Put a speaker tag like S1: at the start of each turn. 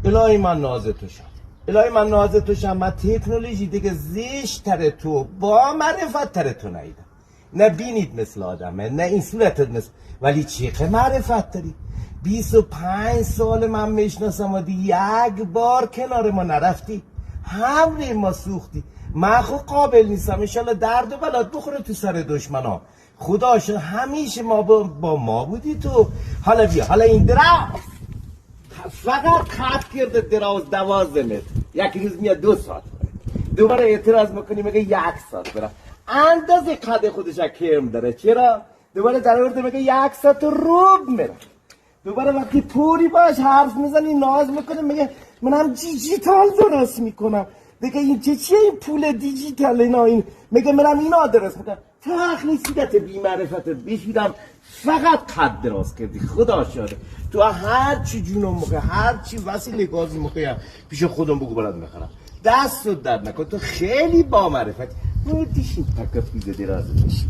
S1: الهی من ناز توشم، الهی من ناز توشم. من تکنولوژی دیگه زشت‌تر تو با معرفت تر تو نیدم. نه بینید مثل آدمه، نه این صورتت مثل، ولی چقدر معرفت داری. 25 سال من میشناسم و یک بار کنار ما نرفتی، همه ما سوختی. من خود قابل نیستم انشالله درد و بلاد بخوره تو سر دشمنا. خدا شد همیشه ما با ما بودی تو. حالا بیا، حالا این دراز فقط خط کرده دراز 12 متر، یک روز میاد 2 ساعت دوباره اعتراض میکنی میگه 1 ساعت برم. اندازه قد خودش کرم داره. چرا؟ دوباره در ورده میگه 1 ساعت روب میره. دوباره وقتی پوری باش حرف میزنی ناز میکنه میگه منم دیجیتال درست میکنم. دیگه این چیه این پول دیجیتال اینا؟ این میگه منم اینا درست میکنم. تخلیصیت بی معرفتت بشیدم فقط قد دراز کردی. خدا شاده تو هر چی جونم موقع هر چی وسیله گازی موقع پیش خودم بگو برات میخرم. دست رو درد نکن، تو خیلی با معرفت. دیشین تکفیز دراز میشی.